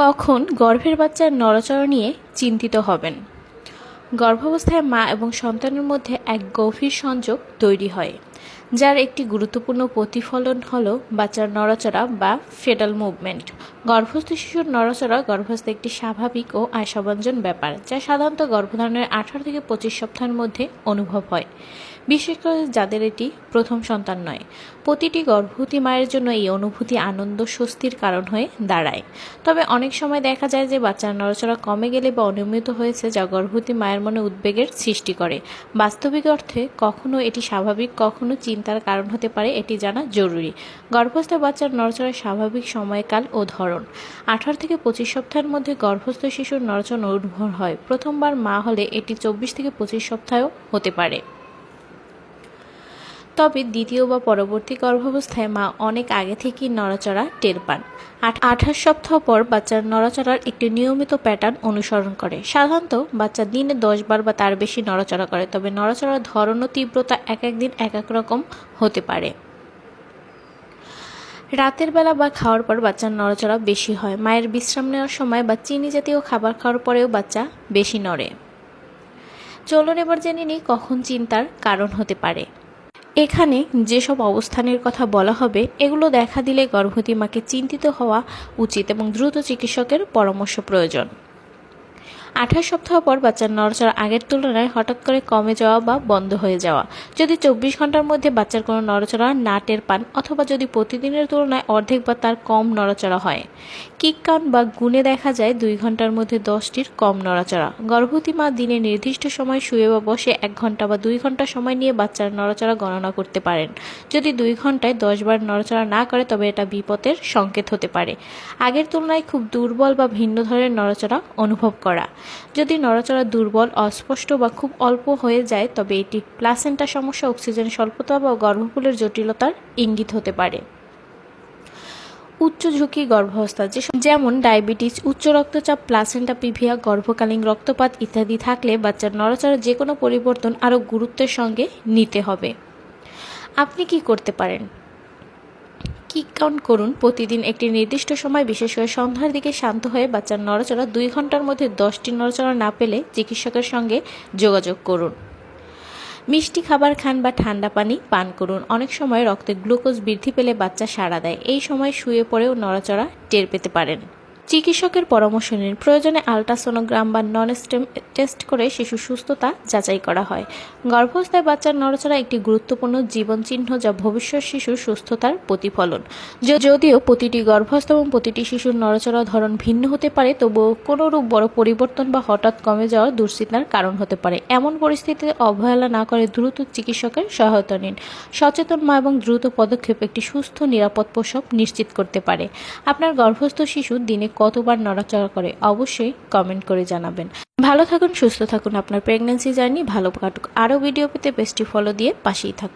কখন গর্ভের বাচ্চার নড়াচড়া নিয়ে চিন্তিত হবেন? গর্ভাবস্থায় মা এবং সন্তানের মধ্যে এক গভীর সংযোগ তৈরি হয়, যার একটি গুরুত্বপূর্ণ প্রতিফলন হলো বাচ্চার নড়াচড়া বা ফেটাল মুভমেন্ট। গর্ভস্থ শিশুর নড়াচড়া গর্ভস্থ একটি স্বাভাবিক ও আশাব্যঞ্জক ব্যাপার, যা সাধারণত গর্ভধারণের 18 থেকে 25 সপ্তাহের মধ্যে অনুভব হয়, বিশেষ করে যাদের এটি প্রথম সন্তান নয়। প্রতিটি গর্ভবতী মায়ের জন্য এই অনুভূতি আনন্দ স্বস্তির কারণ হয়ে দাঁড়ায়। তবে অনেক সময় দেখা যায় যে বাচ্চার নড়াচড়া কমে গেলে বা অনিয়মিত হয়েছে, যা গর্ভবতী মায়ের মনে উদ্বেগের সৃষ্টি করে। বাস্তবিক অর্থে কখনো এটি স্বাভাবিক, কখনো চিন্তার কারণ হতে পারে, এটি জানা জরুরি। গর্ভস্থ বাচ্চার নড়াচড়ার স্বাভাবিক সময়কাল ও ধরন। 18 থেকে 25 সপ্তাহের মধ্যে গর্ভস্থ শিশুর নড়াচড়া অনুভব হয়। প্রথমবার মা হলে এটি 24 থেকে 25 সপ্তাহেও হতে পারে। তবে দ্বিতীয় বা পরবর্তী গর্ভাবস্থায় মা অনেক আগে থেকেই নড়াচড়া টের পান। 28 সপ্তাহ পর বাচ্চার নড়াচড়ার একটি নিয়মিত প্যাটার্ন অনুসরণ করে। সাধারণত বাচ্চা দিনে 10 বার বা তার বেশি নড়াচড়া করে, তবে নড়াচড়ার ধরন ও তীব্রতা এক এক দিন এক এক রকম হতে পারে। রাতের বেলা বা খাওয়ার পর বাচ্চার নড়াচড়া বেশি হয়। মায়ের বিশ্রাম নেওয়ার সময় বা চিনি জাতীয় খাবার খাওয়ার পরেও বাচ্চা বেশি নড়ে। চলুন এবার জেনে নিই কখন চিন্তার কারণ হতে পারে। এখানে যেসব অবস্থানের কথা বলা হবে, এগুলো দেখা দিলে গর্ভবতী মাকে চিন্তিত হওয়া উচিত এবং দ্রুত চিকিৎসকের পরামর্শ প্রয়োজন। 28 সপ্তাহ পর বাচ্চার নড়াচড়া আগের তুলনায় হঠাৎ করে কমে যাওয়া বা বন্ধ হয়ে যাওয়া। যদি 24 ঘন্টার মধ্যে বাচ্চার কোনো নড়াচড়া না টের পান, অথবা যদি প্রতিদিনের তুলনায় অর্ধেক বা তার কম নড়াচড়া হয়। কিক কাউন্ট বা গুণে দেখা যায় 2 ঘন্টার মধ্যে 10টির কম নড়াচড়া। গর্ভবতী মা দিনে নির্দিষ্ট সময় শুয়ে বা বসে 1 ঘন্টা বা 2 ঘন্টা সময় নিয়ে বাচ্চার নড়াচড়া গণনা করতে পারেন। যদি 2 ঘন্টায় 10 বার নড়াচড়া না করে, তবে এটা বিপদের সংকেত হতে পারে। আগের তুলনায় খুব দুর্বল বা ভিন্ন ধরনের নড়াচড়া অনুভব করা। যদি নড়াচড়া দুর্বল, অস্পষ্ট বা খুব অল্প হয়ে যায়, তবে এটি প্লাসেন্টা সমস্যা, অক্সিজেন স্বল্পতা বা গর্ভপুলের জটিলতার ইঙ্গিত হতে পারে। উচ্চ ঝুঁকি গর্ভাবস্থা, যেমন ডায়াবেটিস, উচ্চ রক্তচাপ, প্লাসেন্টা প্রিভিয়া, গর্ভকালীন রক্তপাত ইত্যাদি থাকলে বাচ্চার নড়াচড়ার যে কোনো পরিবর্তন আরও গুরুত্বের সঙ্গে নিতে হবে। আপনি কি করতে পারেন? কিক কাউন্ট করুন প্রতিদিন একটি নির্দিষ্ট সময়, বিশেষ করে সন্ধ্যার দিকে শান্ত হয়ে বাচ্চার নড়াচড়া 2 ঘন্টার মধ্যে 10টি নড়াচড়া না পেলে চিকিৎসকের সঙ্গে যোগাযোগ করুন। মিষ্টি খাবার খান বা ঠান্ডা পানি পান করুন। অনেক সময় রক্তে গ্লুকোজ বৃদ্ধি পেলে বাচ্চা সাড়া দেয়। এই সময় শুয়ে পড়েও নড়াচড়া টের পেতে পারেন। চিকিৎসকের পরামর্শ নিন। প্রয়োজনে আল্ট্রাসোনোগ্রাম বা নন স্টেম টেস্ট করে শিশুর সুস্থতা যাচাই করা হয়। গর্ভাবস্থায় বাচ্চার নড়াচড়া একটি গুরুত্বপূর্ণ জীবন চিহ্ন, যা ভবিষ্যৎ শিশুর সুস্থতার প্রতিফলন। যদিও প্রতিটি গর্ভস্থ এবং প্রতিটি শিশুর নড়াচড়ার ধরন ভিন্ন হতে পারে, তবুও কোনোরূপ বড় পরিবর্তন বা হঠাৎ কমে যাওয়া দুশ্চিন্তার কারণ হতে পারে। এমন পরিস্থিতিতে অবহেলা না করে দ্রুত চিকিৎসকের সহায়তা নিন। সচেতন মা এবং দ্রুত পদক্ষেপ একটি সুস্থ নিরাপদ প্রসব নিশ্চিত করতে পারে। আপনার গর্ভস্থ শিশু দিনে কতবার নড়াচড়া করে অবশ্যই কমেন্ট করে জানাবেন। ভালো থাকুন, সুস্থ থাকুন, আপনার প্রেগন্যান্সি জার্নি ভালো কাটুক। আরও ভিডিও পেতে পেজটি ফলো দিয়ে পাশেই থাকুন।